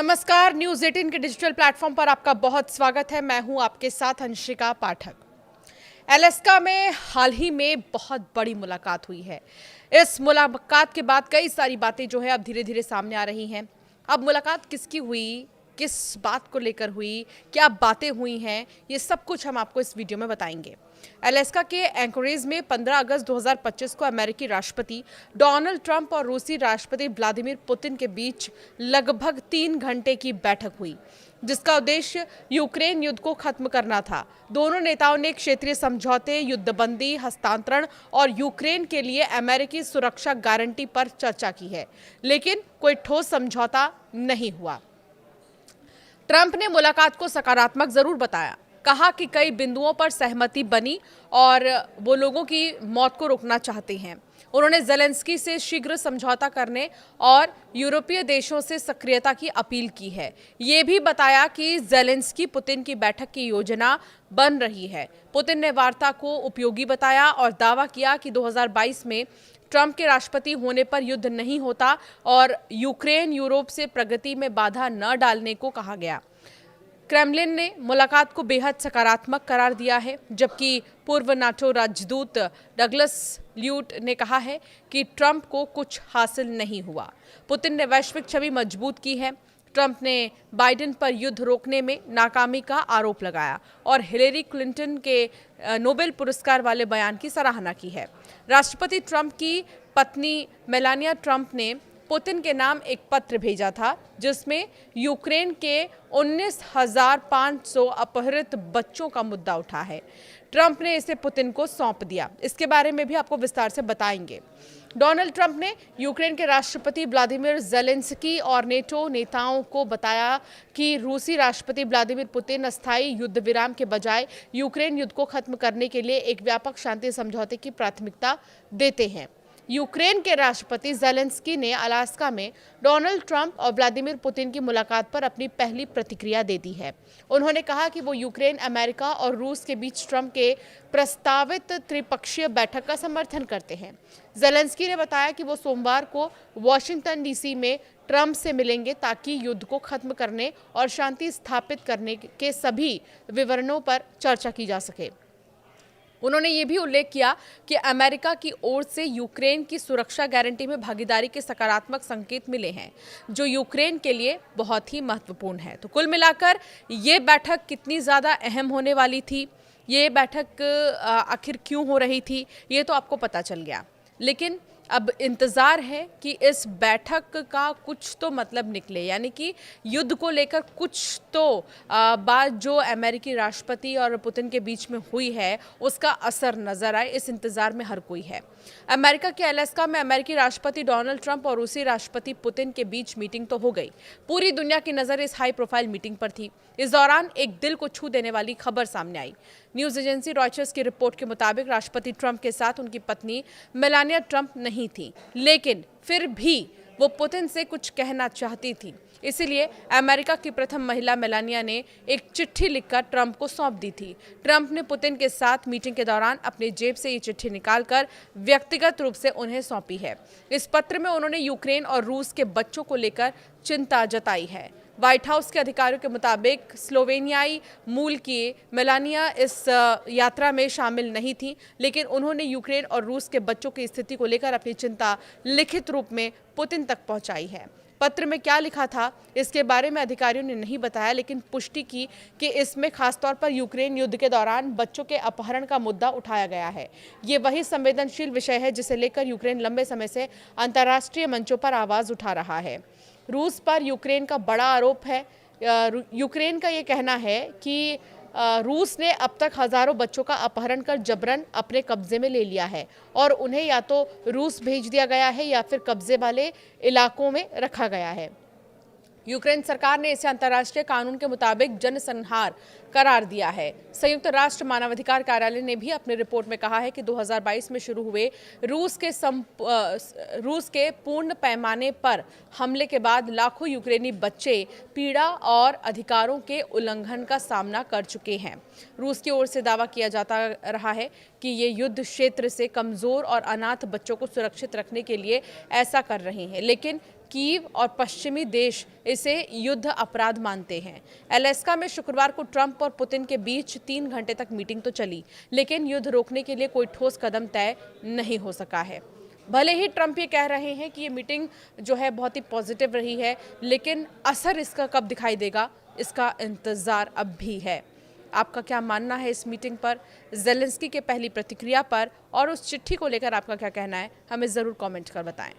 नमस्कार, न्यूज़ 18 के digital platform पर आपका बहुत स्वागत है। मैं हूं आपके साथ अंशिका पाठक। अलास्का में हाल ही में बहुत बड़ी मुलाकात हुई है। इस मुलाकात के बाद कई सारी बातें जो है अब धीरे धीरे सामने आ रही हैं। अब मुलाकात किसकी हुई, किस बात को लेकर हुई, क्या बातें हुई हैं, ये सब कुछ हम आपको इस वीडियो में बताएंगे। अलास्का के एंकोरेज में 15 अगस्त 2025 को अमेरिकी राष्ट्रपति डोनाल्ड ट्रंप और रूसी राष्ट्रपति व्लादिमीर पुतिन के बीच लगभग 3 घंटे की बैठक हुई, जिसका उद्देश्य यूक्रेन युद्ध को खत्म करना था। दोनों नेताओं ने क्षेत्रीय समझौते, युद्धबंदी, हस्तांतरण और यूक्रेन के लिए अमेरिकी सुरक्षा गारंटी पर चर्चा की है, लेकिन कोई ठोस समझौता नहीं हुआ। ट्रंप ने मुलाकात को सकारात्मक जरूर बताया, कहा कि कई बिंदुओं पर सहमति बनी और वो लोगों की मौत को रोकना चाहते हैं। उन्होंने ज़ेलेंस्की से शीघ्र समझौता करने और यूरोपीय देशों से सक्रियता की अपील की है। ये भी बताया कि ज़ेलेंस्की पुतिन की बैठक की योजना बन रही है। पुतिन ने वार्ता को उपयोगी बताया और दावा किया कि 2022 में ट्रंप के राष्ट्रपति होने पर युद्ध नहीं होता और यूक्रेन यूरोप से प्रगति में बाधा न डालने को कहा गया। क्रेमलिन ने मुलाकात को बेहद सकारात्मक करार दिया है, जबकि पूर्व नाटो राजदूत डगलस ल्यूट ने कहा है कि ट्रंप को कुछ हासिल नहीं हुआ। पुतिन ने वैश्विक छवि मजबूत की है। ट्रंप ने बाइडेन पर युद्ध रोकने में नाकामी का आरोप लगाया और हिलेरी क्लिंटन के नोबेल पुरस्कार वाले बयान की सराहना की है। राष्ट्रपति ट्रंप की पत्नी मेलानिया ट्रंप ने पुतिन के नाम एक पत्र भेजा था, जिसमें यूक्रेन के 19,500 अपहृत बच्चों का मुद्दा उठा है। ट्रंप ने इसे पुतिन को सौंप दिया। इसके बारे में भी आपको विस्तार से बताएंगे। डोनाल्ड ट्रंप ने यूक्रेन के राष्ट्रपति व्लादिमीर ज़ेलेंस्की और नेटो नेताओं को बताया कि रूसी राष्ट्रपति व्लादिमीर पुतिन अस्थायी युद्ध विराम के बजाय यूक्रेन युद्ध को खत्म करने के लिए एक व्यापक शांति समझौते की प्राथमिकता देते हैं। यूक्रेन के राष्ट्रपति ज़ेलेंस्की ने अलास्का में डोनाल्ड ट्रंप और व्लादिमीर पुतिन की मुलाकात पर अपनी पहली प्रतिक्रिया दे दी है। उन्होंने कहा कि वो यूक्रेन, अमेरिका और रूस के बीच ट्रंप के प्रस्तावित त्रिपक्षीय बैठक का समर्थन करते हैं। ज़ेलेंस्की ने बताया कि वो सोमवार को वॉशिंगटन डीसी में ट्रंप से मिलेंगे ताकि युद्ध को खत्म करने और शांति स्थापित करने के सभी विवरणों पर चर्चा की जा सके। उन्होंने ये भी उल्लेख किया कि अमेरिका की ओर से यूक्रेन की सुरक्षा गारंटी में भागीदारी के सकारात्मक संकेत मिले हैं, जो यूक्रेन के लिए बहुत ही महत्वपूर्ण है। तो कुल मिलाकर ये बैठक कितनी ज़्यादा अहम होने वाली थी, ये बैठक आखिर क्यों हो रही थी, ये तो आपको पता चल गया। लेकिन अब इंतज़ार है कि इस बैठक का कुछ तो मतलब निकले, यानी कि युद्ध को लेकर कुछ तो बात जो अमेरिकी राष्ट्रपति और पुतिन के बीच में हुई है उसका असर नज़र आए। इस इंतज़ार में हर कोई है। अमेरिका के अलास्का में अमेरिकी राष्ट्रपति डोनाल्ड ट्रंप और रूसी राष्ट्रपति पुतिन के बीच मीटिंग तो हो गई। पूरी दुनिया की नज़र इस हाई प्रोफाइल मीटिंग पर थी। इस दौरान एक दिल को छू देने वाली खबर सामने आई। न्यूज़ एजेंसी रॉयटर्स की रिपोर्ट के मुताबिक राष्ट्रपति ट्रंप के साथ उनकी पत्नी मेलानिया ट्रंप नहीं थी, लेकिन फिर भी वो पुतिन से कुछ कहना चाहती थी। इसीलिए अमेरिका की प्रथम महिला मेलानिया ने एक चिट्ठी लिखकर ट्रंप को सौंप दी थी। ट्रंप ने पुतिन के साथ मीटिंग के दौरान अपनी जेब से ये चिट्ठी निकालकर व्यक्तिगत रूप से उन्हें सौंपी है। इस पत्र में उन्होंने यूक्रेन और रूस के बच्चों को लेकर चिंता जताई है। व्हाइट हाउस के अधिकारियों के मुताबिक स्लोवेनियाई मूल की मेलानिया इस यात्रा में शामिल नहीं थी, लेकिन उन्होंने यूक्रेन और रूस के बच्चों की स्थिति को लेकर अपनी चिंता लिखित रूप में पुतिन तक पहुंचाई है। पत्र में क्या लिखा था इसके बारे में अधिकारियों ने नहीं बताया, लेकिन पुष्टि की कि इसमें खासतौर पर यूक्रेन युद्ध के दौरान बच्चों के अपहरण का मुद्दा उठाया गया है। ये वही संवेदनशील विषय है जिसे लेकर यूक्रेन लंबे समय से अंतर्राष्ट्रीय मंचों पर आवाज़ उठा रहा है। रूस पर यूक्रेन का बड़ा आरोप है। यूक्रेन का ये कहना है कि रूस ने अब तक हज़ारों बच्चों का अपहरण कर जबरन अपने कब्जे में ले लिया है और उन्हें या तो रूस भेज दिया गया है या फिर कब्जे वाले इलाकों में रखा गया है। यूक्रेन सरकार ने इसे अंतर्राष्ट्रीय कानून के मुताबिक जनसंहार करार दिया है। संयुक्त राष्ट्र मानवाधिकार कार्यालय ने भी अपनी रिपोर्ट में कहा है कि 2022 में शुरू हुए रूस के पूर्ण पैमाने पर हमले के बाद लाखों यूक्रेनी बच्चे पीड़ा और अधिकारों के उल्लंघन का सामना कर चुके हैं। रूस की ओर से दावा किया जाता रहा है कि ये युद्ध क्षेत्र से कमजोर और अनाथ बच्चों को सुरक्षित रखने के लिए ऐसा कर रहे हैं, लेकिन कीव और पश्चिमी देश इसे युद्ध अपराध मानते हैं। अलास्का में शुक्रवार को ट्रंप और पुतिन के बीच 3 घंटे तक मीटिंग तो चली, लेकिन युद्ध रोकने के लिए कोई ठोस कदम तय नहीं हो सका है। भले ही ट्रंप ये कह रहे हैं कि ये मीटिंग जो है बहुत ही पॉजिटिव रही है, लेकिन असर इसका कब दिखाई देगा, इसका इंतजार अब भी है। आपका क्या मानना है इस मीटिंग पर, ज़ेलेंस्की के पहली प्रतिक्रिया पर और उस चिट्ठी को लेकर आपका क्या कहना है, हमें ज़रूर कमेंट कर बताएं।